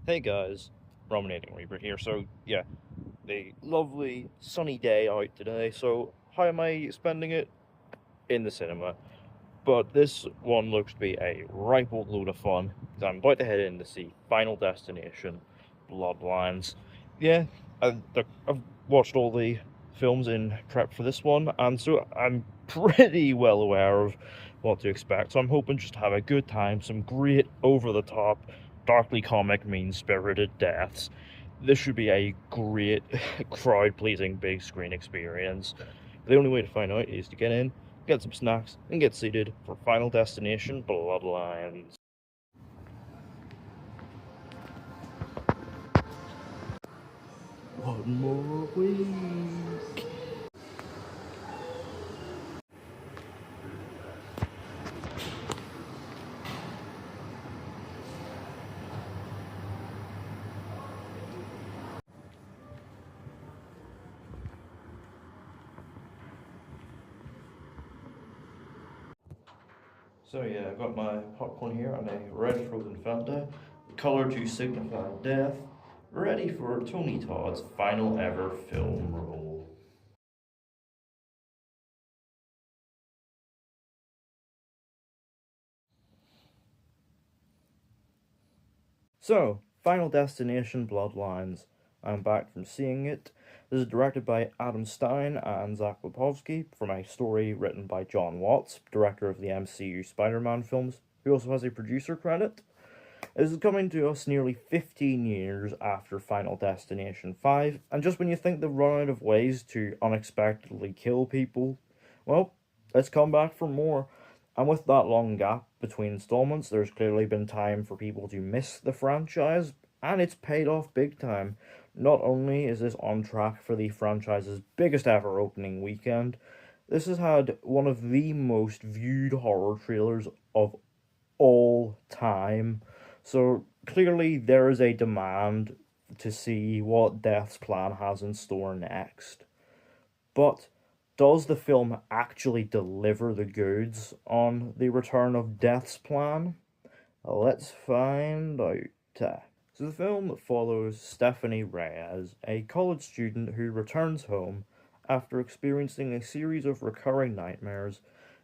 Hey guys, Rominating Reaper here. So yeah, a lovely sunny day out today. So how am I spending it? In the cinema. But this one looks to be a ripe old load of fun, because I'm about to head in to see Final Destination, Bloodlines. Yeah, I've watched all the films in prep for this one, and so I'm pretty well aware of what to expect. So I'm hoping just to have a good time, some great over-the-top, darkly comic, mean-spirited deaths. This should be a great, crowd-pleasing big screen experience. The only way to find out is to get in, get some snacks, and get seated for Final Destination Bloodlines. One more week. So yeah, I've got my popcorn here and a red frozen Fanta, colour to signify death, ready for Tony Todd's final ever film role. So, Final Destination Bloodlines. I'm back from seeing it. This is directed by Adam Stein and Zach Lipovsky from a story written by John Watts, director of the MCU Spider-Man films, who also has a producer credit. This is coming to us nearly 15 years after Final Destination 5, and just when you think they've run out of ways to unexpectedly kill people, well, let's come back for more. And with that long gap between installments, there's clearly been time for people to miss the franchise, and it's paid off big time. Not only is this on track for the franchise's biggest ever opening weekend, this has had one of the most viewed horror trailers of all time. So clearly there is a demand to see what Death's plan has in store next. But does the film actually deliver the goods on the return of Death's plan? Let's find out. So the film follows Stephanie Reyes, a college student who returns home after experiencing a series of recurring nightmares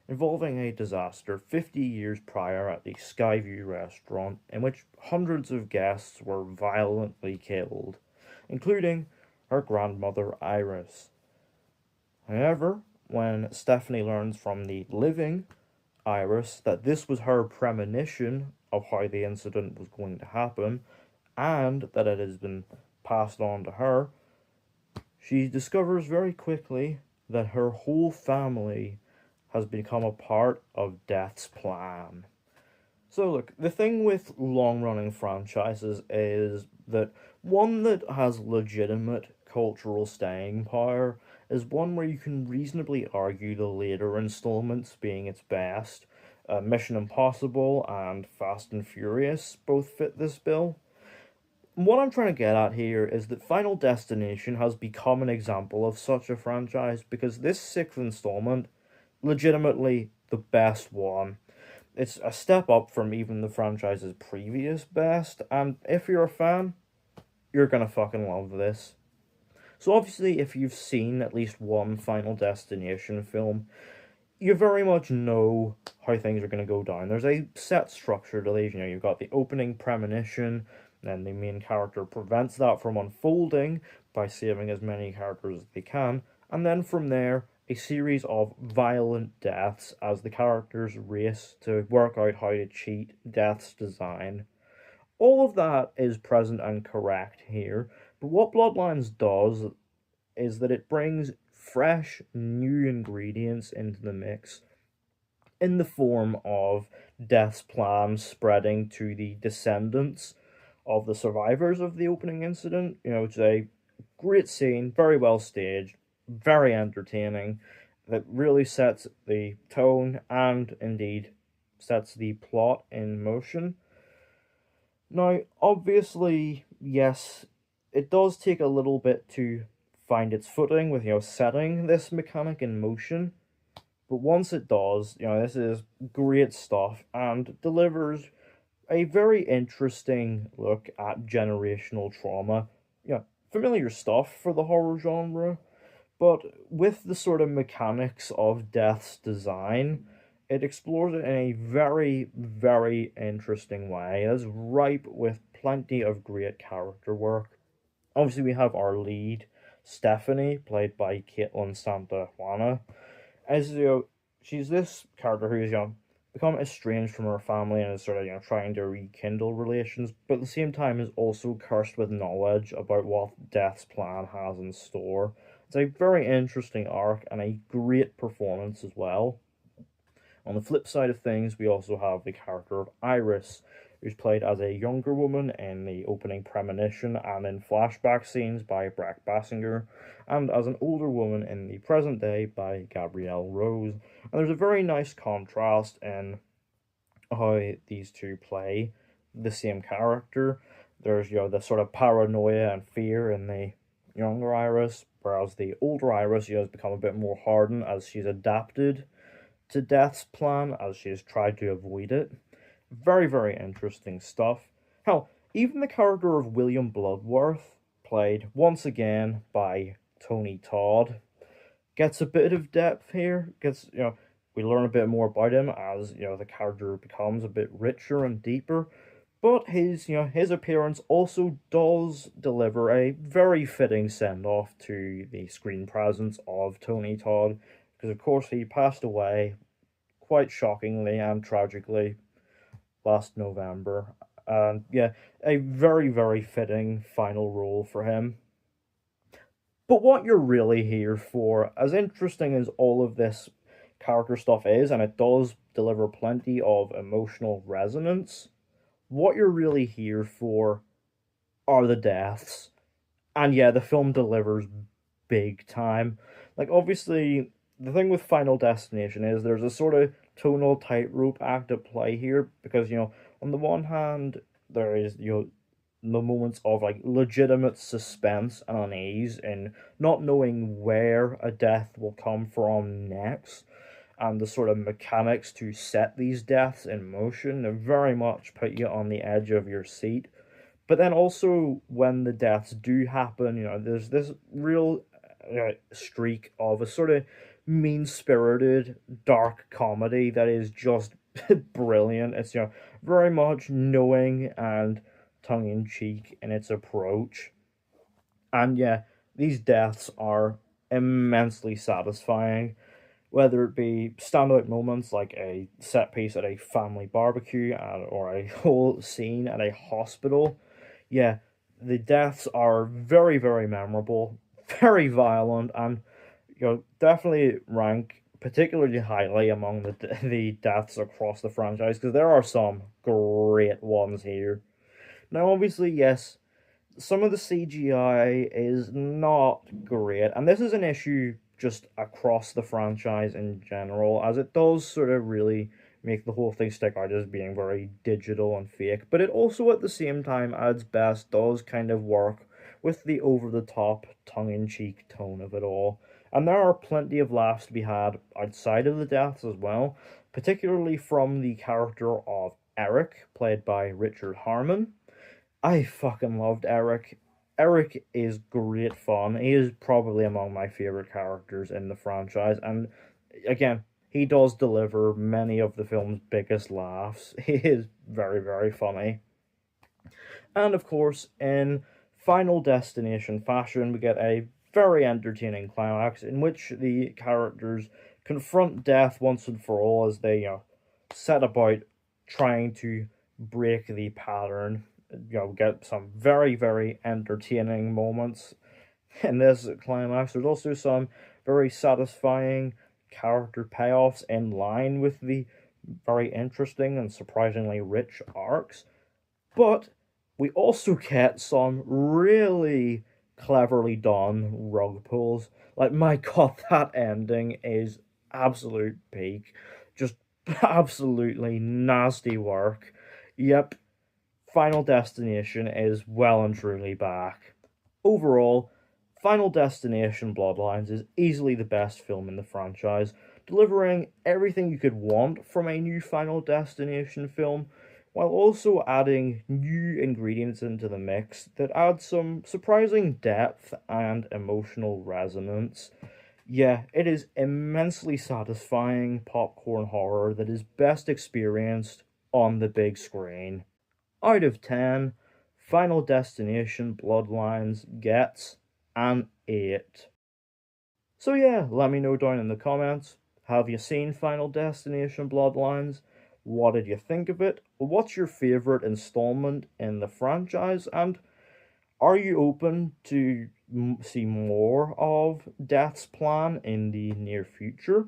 involving a disaster 50 years prior at the Skyview restaurant in which hundreds of guests were violently killed, including her grandmother Iris. However, when Stephanie learns from the living Iris that this was her premonition of how the incident was going to happen, and that it has been passed on to her, she discovers very quickly that her whole family has become a part of Death's plan. So look, the thing with long-running franchises is that one that has legitimate cultural staying power is one where you can reasonably argue the later installments being its best. Mission Impossible and Fast and Furious both fit this bill. What I'm trying to get at here is that Final Destination has become an example of such a franchise because this sixth installment, legitimately the best one. It's a step up from even the franchise's previous best, and if you're a fan, you're gonna fucking love this. So obviously, if you've seen at least one Final Destination film, you very much know how things are going to go down. There's a set structure to these. You've got the opening premonition, then the main character prevents that from unfolding by saving as many characters as they can, and then from there, a series of violent deaths as the characters race to work out how to cheat Death's design. All of that is present and correct here, but what Bloodlines does is that it brings fresh, new ingredients into the mix in the form of Death's plan spreading to the descendants of the survivors of the opening incident. It's a great scene, very well staged, very entertaining, that really sets the tone and indeed sets the plot in motion. Now, obviously, yes, it does take a little bit to find its footing with, setting this mechanic in motion, But once it does, this is great stuff and delivers a very interesting look at generational trauma. Familiar stuff for the horror genre, but with the sort of mechanics of Death's design, it explores it in a very, very interesting way. It's ripe with plenty of great character work. Obviously, we have our lead, Stephanie, played by Caitlin Santa Juana. As she's this character who's become estranged from her family and is sort of trying to rekindle relations, but at the same time is also cursed with knowledge about what Death's plan has in store. It's a very interesting arc and a great performance as well. On the flip side of things, we also have the character of Iris, who's played as a younger woman in the opening premonition and in flashback scenes by Brack Bassinger, and as an older woman in the present day by Gabrielle Rose. And there's a very nice contrast in how these two play the same character. There's the sort of paranoia and fear in the younger Iris, whereas the older Iris has become a bit more hardened as she's adapted to Death's plan as she has tried to avoid it. Very, very interesting stuff. Hell, even the character of William Bloodworth, played once again by Tony Todd, gets a bit of depth here. We learn a bit more about him as the character becomes a bit richer and deeper. But his appearance also does deliver a very fitting send off to the screen presence of Tony Todd, because of course he passed away quite shockingly and tragically last November. And yeah, a very, very fitting final role for him. But what you're really here for, as interesting as all of this character stuff is, and it does deliver plenty of emotional resonance, what you're really here for are the deaths. And yeah, the film delivers big time. Like, obviously, the thing with Final Destination is there's a sort of tonal tightrope act at play here, because, on the one hand, there is, the moments of like legitimate suspense and unease in not knowing where a death will come from next, and the sort of mechanics to set these deaths in motion they very much put you on the edge of your seat. But then also when the deaths do happen, there's this real streak of a sort of mean-spirited dark comedy that is just brilliant. It's very much knowing and tongue-in-cheek in its approach. And yeah, these deaths are immensely satisfying, whether it be standout moments like a set piece at a family barbecue or a whole scene at a hospital. Yeah, the deaths are very, very memorable, very violent, and definitely rank particularly highly among the deaths across the franchise, because there are some great ones here. Now, obviously, yes, some of the CGI is not great, and this is an issue just across the franchise in general, as it does sort of really make the whole thing stick out as being very digital and fake, but it also at the same time, at its best, does kind of work with the over-the-top, tongue-in-cheek tone of it all. And there are plenty of laughs to be had outside of the deaths as well, particularly from the character of Eric, played by Richard Harmon. I fucking loved Eric. Eric is great fun. He is probably among my favorite characters in the franchise, and again, he does deliver many of the film's biggest laughs. He is very, very funny. And of course, in Final Destination fashion, we get a very entertaining climax in which the characters confront death once and for all as they set about trying to break the pattern. Get some very, very entertaining moments in this climax. There's also some very satisfying character payoffs in line with the very interesting and surprisingly rich arcs. But we also get some really cleverly done rug pulls. Like, my god, that ending is absolute peak. Just absolutely nasty work. Yep, Final Destination is well and truly back. Overall, Final Destination Bloodlines is easily the best film in the franchise, delivering everything you could want from a new Final Destination film, while also adding new ingredients into the mix that add some surprising depth and emotional resonance. Yeah, it is immensely satisfying popcorn horror that is best experienced on the big screen. Out of 10, Final Destination Bloodlines gets an 8. So yeah, let me know down in the comments. Have you seen Final Destination Bloodlines? What did you think of it? What's your favourite installment in the franchise? And are you open to see more of Death's Plan in the near future?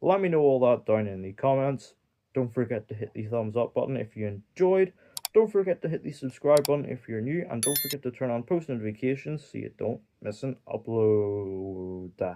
Let me know all that down in the comments. Don't forget to hit the thumbs up button if you enjoyed. Don't forget to hit the subscribe button if you're new. And don't forget to turn on post notifications so you don't miss an upload.